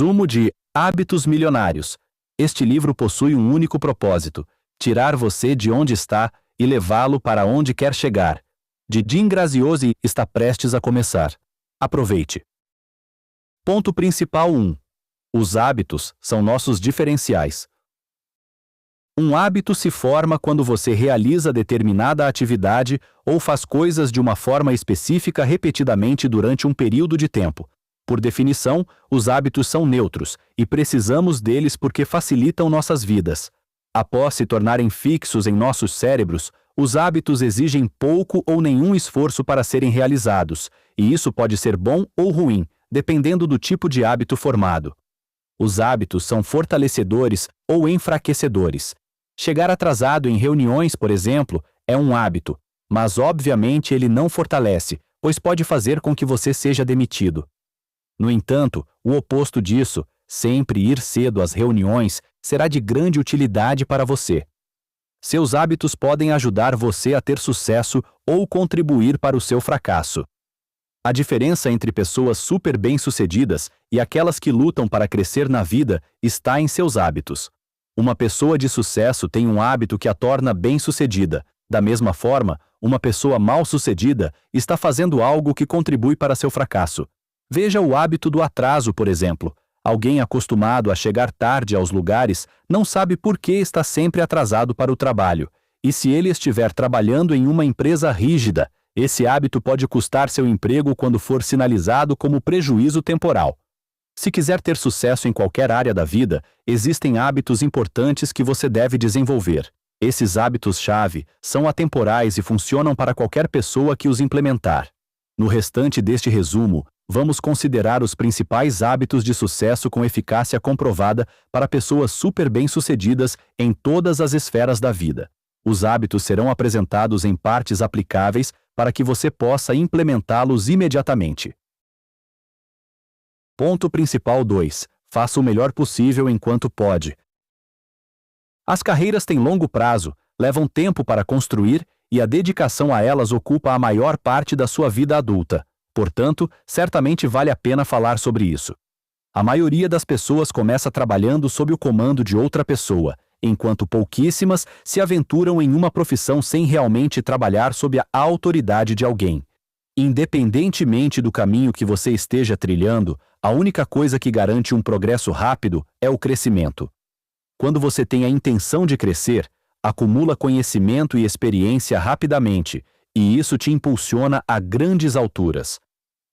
Resumo de Hábitos Milionários. Este livro possui um único propósito: tirar você de onde está e levá-lo para onde quer chegar. De Jim Graziosi, está prestes a começar. Aproveite. Ponto principal 1. Os hábitos são nossos diferenciais. Um hábito se forma quando você realiza determinada atividade ou faz coisas de uma forma específica repetidamente durante um período de tempo. Por definição, os hábitos são neutros e precisamos deles porque facilitam nossas vidas. Após se tornarem fixos em nossos cérebros, os hábitos exigem pouco ou nenhum esforço para serem realizados, e isso pode ser bom ou ruim, dependendo do tipo de hábito formado. Os hábitos são fortalecedores ou enfraquecedores. Chegar atrasado em reuniões, por exemplo, é um hábito, mas obviamente ele não fortalece, pois pode fazer com que você seja demitido. No entanto, o oposto disso, sempre ir cedo às reuniões, será de grande utilidade para você. Seus hábitos podem ajudar você a ter sucesso ou contribuir para o seu fracasso. A diferença entre pessoas super bem-sucedidas e aquelas que lutam para crescer na vida está em seus hábitos. Uma pessoa de sucesso tem um hábito que a torna bem-sucedida. Da mesma forma, uma pessoa mal-sucedida está fazendo algo que contribui para seu fracasso. Veja o hábito do atraso, por exemplo. Alguém acostumado a chegar tarde aos lugares não sabe por que está sempre atrasado para o trabalho. E se ele estiver trabalhando em uma empresa rígida, esse hábito pode custar seu emprego quando for sinalizado como prejuízo temporal. Se quiser ter sucesso em qualquer área da vida, existem hábitos importantes que você deve desenvolver. Esses hábitos-chave são atemporais e funcionam para qualquer pessoa que os implementar. No restante deste resumo, vamos considerar os principais hábitos de sucesso com eficácia comprovada para pessoas super bem-sucedidas em todas as esferas da vida. Os hábitos serão apresentados em partes aplicáveis para que você possa implementá-los imediatamente. Ponto principal 2. Faça o melhor possível enquanto pode. As carreiras têm longo prazo, levam tempo para construir e a dedicação a elas ocupa a maior parte da sua vida adulta. Portanto, certamente vale a pena falar sobre isso. A maioria das pessoas começa trabalhando sob o comando de outra pessoa, enquanto pouquíssimas se aventuram em uma profissão sem realmente trabalhar sob a autoridade de alguém. Independentemente do caminho que você esteja trilhando, a única coisa que garante um progresso rápido é o crescimento. Quando você tem a intenção de crescer, acumula conhecimento e experiência rapidamente, e isso te impulsiona a grandes alturas.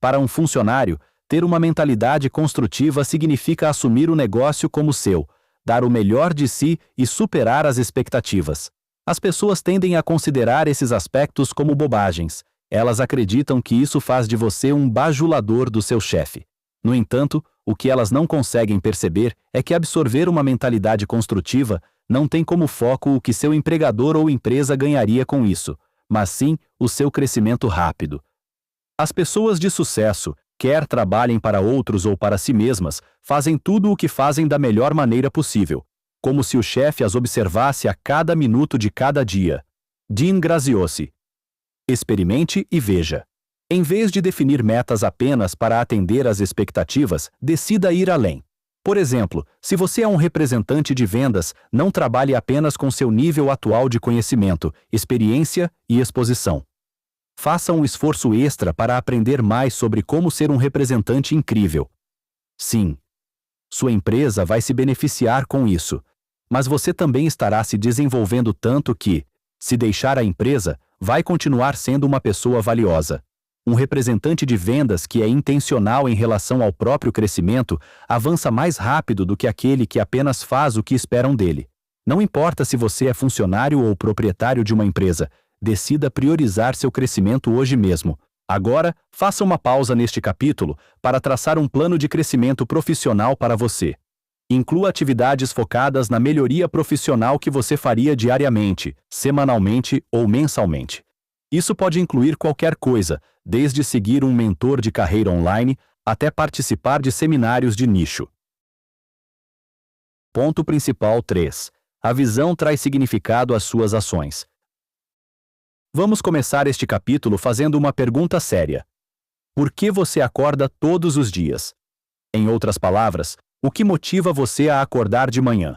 Para um funcionário, ter uma mentalidade construtiva significa assumir o negócio como seu, dar o melhor de si e superar as expectativas. As pessoas tendem a considerar esses aspectos como bobagens. Elas acreditam que isso faz de você um bajulador do seu chefe. No entanto, o que elas não conseguem perceber é que absorver uma mentalidade construtiva não tem como foco o que seu empregador ou empresa ganharia com isso, mas sim o seu crescimento rápido. As pessoas de sucesso, quer trabalhem para outros ou para si mesmas, fazem tudo o que fazem da melhor maneira possível, como se o chefe as observasse a cada minuto de cada dia. Jim Graziosi. Experimente e veja. Em vez de definir metas apenas para atender às expectativas, decida ir além. Por exemplo, se você é um representante de vendas, não trabalhe apenas com seu nível atual de conhecimento, experiência e exposição. Faça um esforço extra para aprender mais sobre como ser um representante incrível. Sim, sua empresa vai se beneficiar com isso, mas você também estará se desenvolvendo tanto que, se deixar a empresa, vai continuar sendo uma pessoa valiosa. Um representante de vendas que é intencional em relação ao próprio crescimento avança mais rápido do que aquele que apenas faz o que esperam dele. Não importa se você é funcionário ou proprietário de uma empresa, decida priorizar seu crescimento hoje mesmo. Agora, faça uma pausa neste capítulo para traçar um plano de crescimento profissional para você. Inclua atividades focadas na melhoria profissional que você faria diariamente, semanalmente ou mensalmente. Isso pode incluir qualquer coisa, desde seguir um mentor de carreira online até participar de seminários de nicho. Ponto principal 3. A visão traz significado às suas ações. Vamos começar este capítulo fazendo uma pergunta séria. Por que você acorda todos os dias? Em outras palavras, O que motiva você a acordar de manhã?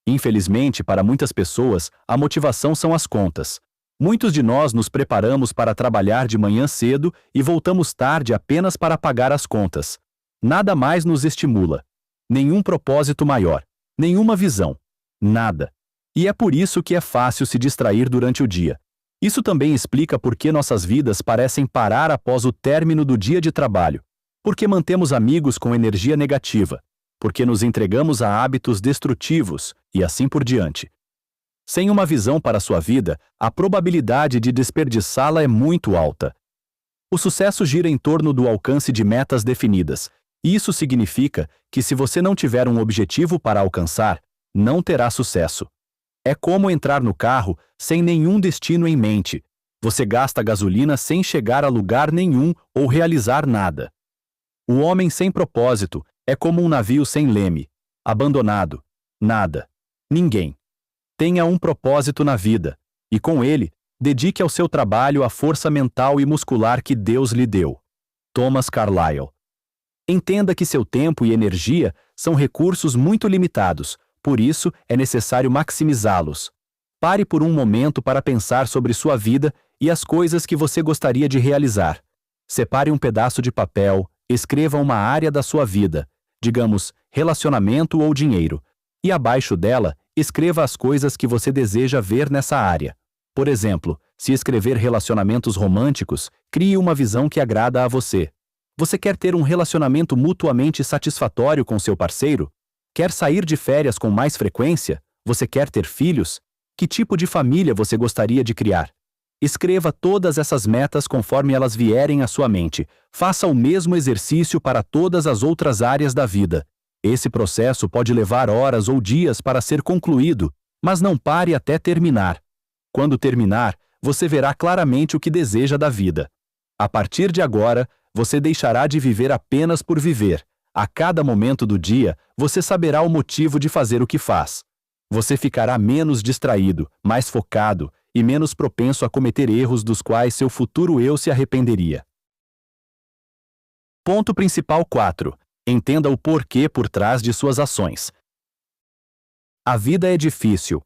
Infelizmente, para muitas pessoas, a motivação são as contas. Muitos de nós nos preparamos para trabalhar de manhã cedo e voltamos tarde apenas para pagar as contas. Nada mais nos estimula. Nenhum propósito maior. Nenhuma visão. Nada. E é por isso que é fácil se distrair durante o dia. Isso também explica por que nossas vidas parecem parar após o término do dia de trabalho. Porque mantemos amigos com energia negativa. Porque nos entregamos a hábitos destrutivos e assim por diante. Sem uma visão para sua vida, a probabilidade de desperdiçá-la é muito alta. O sucesso gira em torno do alcance de metas definidas. Isso significa que se você não tiver um objetivo para alcançar, não terá sucesso. É como entrar no carro sem nenhum destino em mente. Você gasta gasolina sem chegar a lugar nenhum ou realizar nada. O homem sem propósito é como um navio sem leme, abandonado. Nada. Ninguém. Tenha um propósito na vida, e com ele, dedique ao seu trabalho a força mental e muscular que Deus lhe deu. Thomas Carlyle. Entenda que seu tempo e energia são recursos muito limitados, por isso é necessário maximizá-los. Pare por um momento para pensar sobre sua vida e as coisas que você gostaria de realizar. Separe um pedaço de papel, escreva uma área da sua vida, digamos, relacionamento ou dinheiro, e abaixo dela, escreva as coisas que você deseja ver nessa área. Por exemplo, se escrever relacionamentos românticos, crie uma visão que agrada a você. Você quer ter um relacionamento mutuamente satisfatório com seu parceiro? Quer sair de férias com mais frequência? Você quer ter filhos? Que tipo de família você gostaria de criar? Escreva todas essas metas conforme elas vierem à sua mente. Faça o mesmo exercício para todas as outras áreas da vida. Esse processo pode levar horas ou dias para ser concluído, mas não pare até terminar. Quando terminar, você verá claramente o que deseja da vida. A partir de agora, você deixará de viver apenas por viver. A cada momento do dia, você saberá o motivo de fazer o que faz. Você ficará menos distraído, mais focado e menos propenso a cometer erros dos quais seu futuro eu se arrependeria. Ponto principal 4. Entenda o porquê por trás de suas ações. A vida é difícil.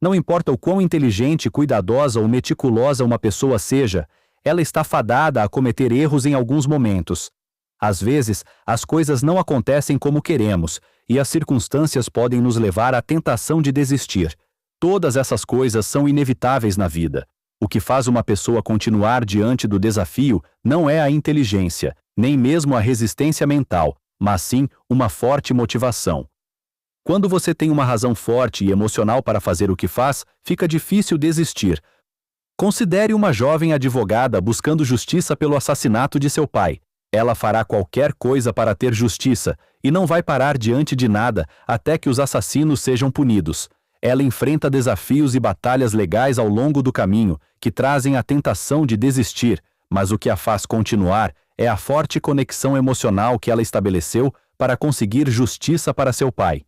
Não importa o quão inteligente, cuidadosa ou meticulosa uma pessoa seja, ela está fadada a cometer erros em alguns momentos. Às vezes, as coisas não acontecem como queremos, e as circunstâncias podem nos levar à tentação de desistir. Todas essas coisas são inevitáveis na vida. O que faz uma pessoa continuar diante do desafio não é a inteligência, nem mesmo a resistência mental, mas sim uma forte motivação. Quando você tem uma razão forte e emocional para fazer o que faz, fica difícil desistir. Considere uma jovem advogada buscando justiça pelo assassinato de seu pai. Ela fará qualquer coisa para ter justiça e não vai parar diante de nada até que os assassinos sejam punidos. Ela enfrenta desafios e batalhas legais ao longo do caminho que trazem a tentação de desistir, mas o que a faz continuar é a forte conexão emocional que ela estabeleceu para conseguir justiça para seu pai.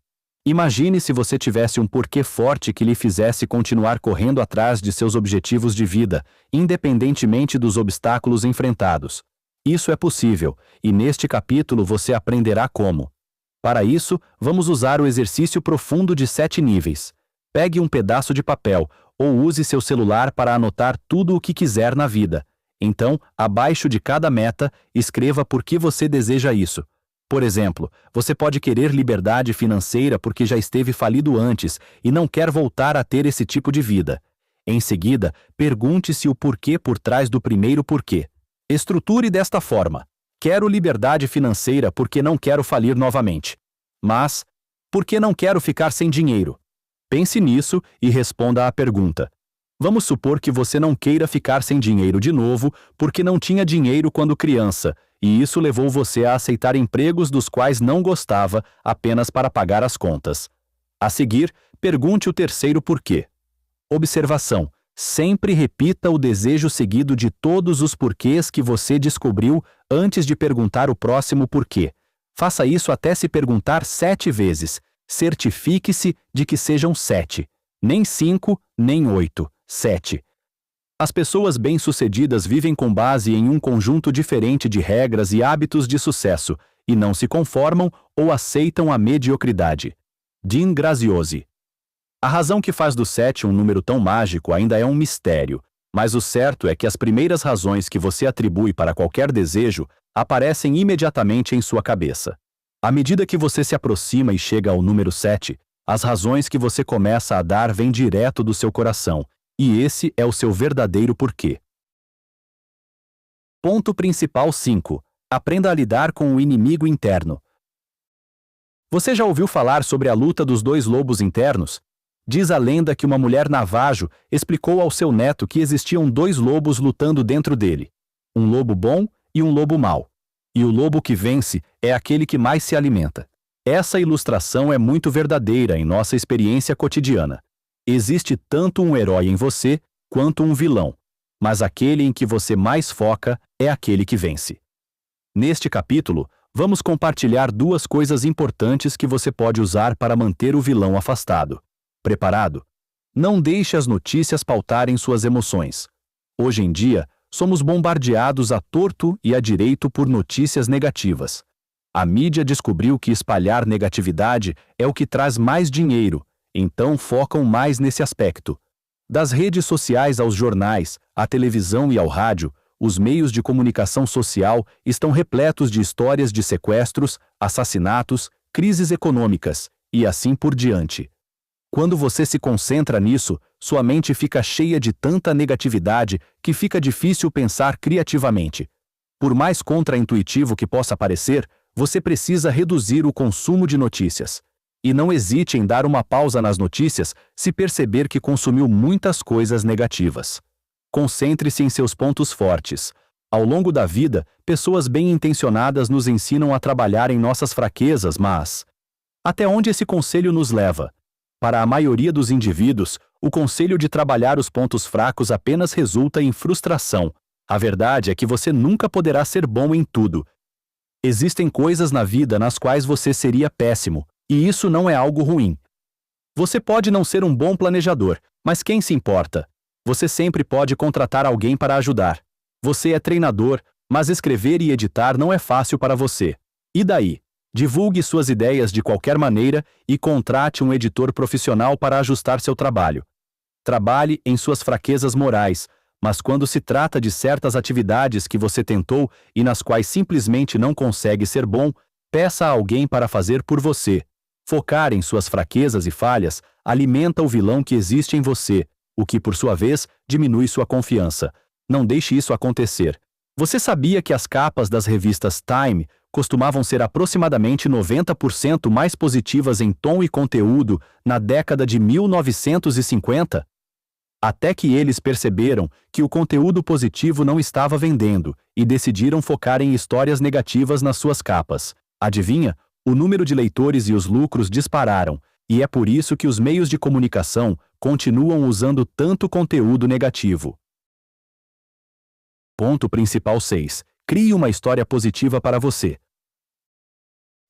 Imagine se você tivesse um porquê forte que lhe fizesse continuar correndo atrás de seus objetivos de vida, independentemente dos obstáculos enfrentados. Isso é possível, e neste capítulo você aprenderá como. Para isso, vamos usar o exercício profundo de 7 níveis. Pegue um pedaço de papel, ou use seu celular para anotar tudo o que quiser na vida. Então, abaixo de cada meta, escreva por que você deseja isso. Por exemplo, você pode querer liberdade financeira porque já esteve falido antes e não quer voltar a ter esse tipo de vida. Em seguida, pergunte-se o porquê por trás do primeiro porquê. Estruture desta forma: quero liberdade financeira porque não quero falir novamente. Mas, por que não quero ficar sem dinheiro? Pense nisso e responda à pergunta. Vamos supor que você não queira ficar sem dinheiro de novo porque não tinha dinheiro quando criança, e isso levou você a aceitar empregos dos quais não gostava apenas para pagar as contas. A seguir, pergunte o terceiro porquê. Observação: sempre repita o desejo seguido de todos os porquês que você descobriu antes de perguntar o próximo porquê. Faça isso até se perguntar 7 vezes. Certifique-se de que sejam 7. Nem 5, nem 8. 7. As pessoas bem-sucedidas vivem com base em um conjunto diferente de regras e hábitos de sucesso, e não se conformam ou aceitam a mediocridade. Dean Graziosi. A razão que faz do 7 um número tão mágico ainda é um mistério, mas o certo é que as primeiras razões que você atribui para qualquer desejo aparecem imediatamente em sua cabeça. À medida que você se aproxima e chega ao número 7, as razões que você começa a dar vêm direto do seu coração, e esse é o seu verdadeiro porquê. Ponto principal 5. Aprenda a lidar com o inimigo interno. Você já ouviu falar sobre a luta dos dois lobos internos? Diz a lenda que uma mulher Navajo explicou ao seu neto que existiam dois lobos lutando dentro dele. Um lobo bom e um lobo mau. E o lobo que vence é aquele que mais se alimenta. Essa ilustração é muito verdadeira em nossa experiência cotidiana. Existe tanto um herói em você quanto um vilão, mas aquele em que você mais foca é aquele que vence. Neste capítulo, vamos compartilhar duas coisas importantes que você pode usar para manter o vilão afastado. Preparado? Não deixe as notícias pautarem suas emoções. Hoje em dia, somos bombardeados à torto e à direito por notícias negativas. A mídia descobriu que espalhar negatividade é o que traz mais dinheiro, então focam mais nesse aspecto. Das redes sociais aos jornais, à televisão e ao rádio, os meios de comunicação social estão repletos de histórias de sequestros, assassinatos, crises econômicas, e assim por diante. Quando você se concentra nisso, sua mente fica cheia de tanta negatividade que fica difícil pensar criativamente. Por mais contraintuitivo que possa parecer, você precisa reduzir o consumo de notícias. E não hesite em dar uma pausa nas notícias se perceber que consumiu muitas coisas negativas. Concentre-se em seus pontos fortes. Ao longo da vida, pessoas bem-intencionadas nos ensinam a trabalhar em nossas fraquezas, mas até onde esse conselho nos leva? Para a maioria dos indivíduos, o conselho de trabalhar os pontos fracos apenas resulta em frustração. A verdade é que você nunca poderá ser bom em tudo. Existem coisas na vida nas quais você seria péssimo, e isso não é algo ruim. Você pode não ser um bom planejador, mas quem se importa? Você sempre pode contratar alguém para ajudar. Você é treinador, mas escrever e editar não é fácil para você. E daí? Divulgue suas ideias de qualquer maneira e contrate um editor profissional para ajustar seu trabalho. Trabalhe em suas fraquezas morais, mas quando se trata de certas atividades que você tentou e nas quais simplesmente não consegue ser bom, peça a alguém para fazer por você. Focar em suas fraquezas e falhas alimenta o vilão que existe em você, o que, por sua vez, diminui sua confiança. Não deixe isso acontecer. Você sabia que as capas das revistas Time costumavam ser aproximadamente 90% mais positivas em tom e conteúdo na década de 1950? Até que eles perceberam que o conteúdo positivo não estava vendendo e decidiram focar em histórias negativas nas suas capas. Adivinha? O número de leitores e os lucros dispararam, e é por isso que os meios de comunicação continuam usando tanto conteúdo negativo. Ponto principal 6. Crie uma história positiva para você.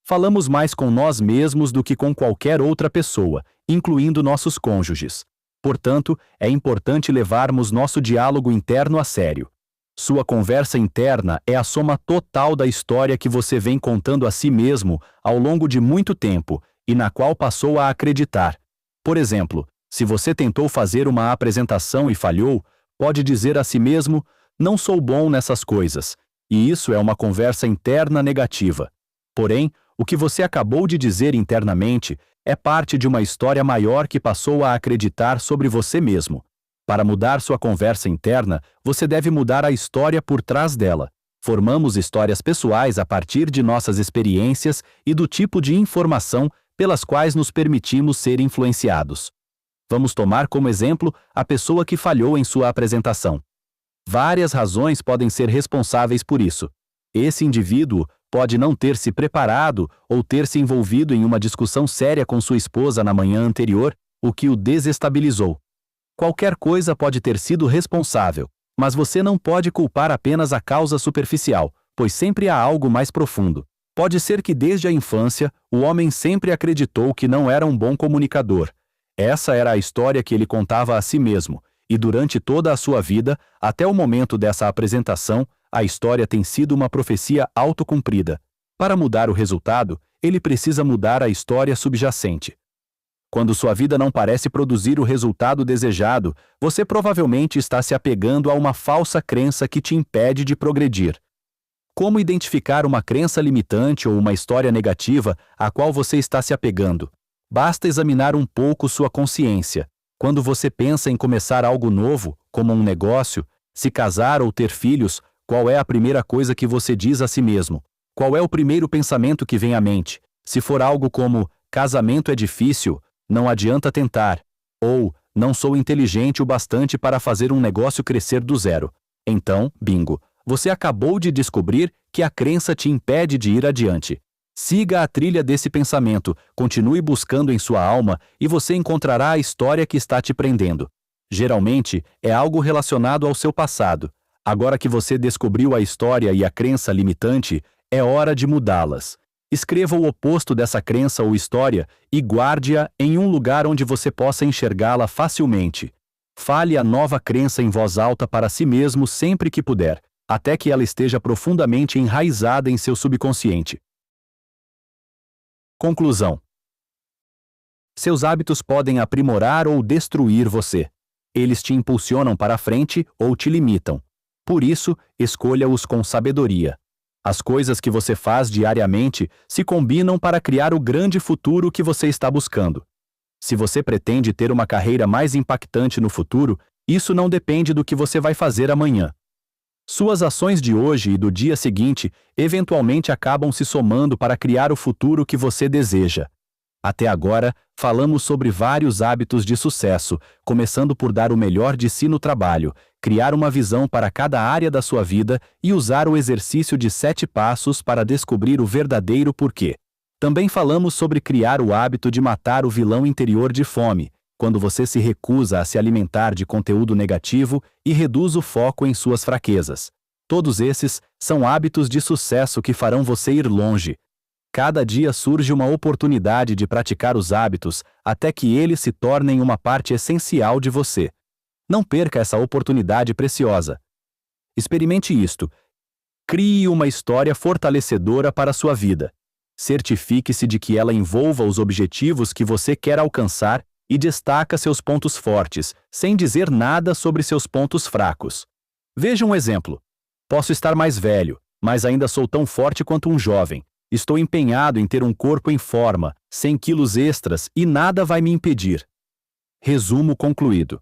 Falamos mais com nós mesmos do que com qualquer outra pessoa, incluindo nossos cônjuges. Portanto, é importante levarmos nosso diálogo interno a sério. Sua conversa interna é a soma total da história que você vem contando a si mesmo ao longo de muito tempo e na qual passou a acreditar. Por exemplo, se você tentou fazer uma apresentação e falhou, pode dizer a si mesmo: "Não sou bom nessas coisas", e isso é uma conversa interna negativa. Porém, o que você acabou de dizer internamente é parte de uma história maior que passou a acreditar sobre você mesmo. Para mudar sua conversa interna, você deve mudar a história por trás dela. Formamos histórias pessoais a partir de nossas experiências e do tipo de informação pelas quais nos permitimos ser influenciados. Vamos tomar como exemplo a pessoa que falhou em sua apresentação. Várias razões podem ser responsáveis por isso. Esse indivíduo pode não ter se preparado ou ter se envolvido em uma discussão séria com sua esposa na manhã anterior, o que o desestabilizou. Qualquer coisa pode ter sido responsável, mas você não pode culpar apenas a causa superficial, pois sempre há algo mais profundo. Pode ser que desde a infância, o homem sempre acreditou que não era um bom comunicador. Essa era a história que ele contava a si mesmo, e durante toda a sua vida, até o momento dessa apresentação, a história tem sido uma profecia autocumprida. Para mudar o resultado, ele precisa mudar a história subjacente. Quando sua vida não parece produzir o resultado desejado, você provavelmente está se apegando a uma falsa crença que te impede de progredir. Como identificar uma crença limitante ou uma história negativa a qual você está se apegando? Basta examinar um pouco sua consciência. Quando você pensa em começar algo novo, como um negócio, se casar ou ter filhos, qual é a primeira coisa que você diz a si mesmo? Qual é o primeiro pensamento que vem à mente? Se for algo como, casamento é difícil, não adianta tentar, ou, não sou inteligente o bastante para fazer um negócio crescer do zero. Então, bingo, você acabou de descobrir que a crença te impede de ir adiante. Siga a trilha desse pensamento, continue buscando em sua alma e você encontrará a história que está te prendendo. Geralmente, é algo relacionado ao seu passado. Agora que você descobriu a história e a crença limitante, é hora de mudá-las. Escreva o oposto dessa crença ou história e guarde-a em um lugar onde você possa enxergá-la facilmente. Fale a nova crença em voz alta para si mesmo sempre que puder, até que ela esteja profundamente enraizada em seu subconsciente. Conclusão: seus hábitos podem aprimorar ou destruir você. Eles te impulsionam para a frente ou te limitam. Por isso, escolha-os com sabedoria. As coisas que você faz diariamente se combinam para criar o grande futuro que você está buscando. Se você pretende ter uma carreira mais impactante no futuro, isso não depende do que você vai fazer amanhã. Suas ações de hoje e do dia seguinte eventualmente acabam se somando para criar o futuro que você deseja. Até agora, falamos sobre vários hábitos de sucesso, começando por dar o melhor de si no trabalho, criar uma visão para cada área da sua vida e usar o exercício de 7 passos para descobrir o verdadeiro porquê. Também falamos sobre criar o hábito de matar o vilão interior de fome, quando você se recusa a se alimentar de conteúdo negativo e reduz o foco em suas fraquezas. Todos esses são hábitos de sucesso que farão você ir longe. Cada dia surge uma oportunidade de praticar os hábitos até que eles se tornem uma parte essencial de você. Não perca essa oportunidade preciosa. Experimente isto. Crie uma história fortalecedora para a sua vida. Certifique-se de que ela envolva os objetivos que você quer alcançar e destaca seus pontos fortes, sem dizer nada sobre seus pontos fracos. Veja um exemplo. Posso estar mais velho, mas ainda sou tão forte quanto um jovem. Estou empenhado em ter um corpo em forma, 100 quilos extras e nada vai me impedir. Resumo concluído.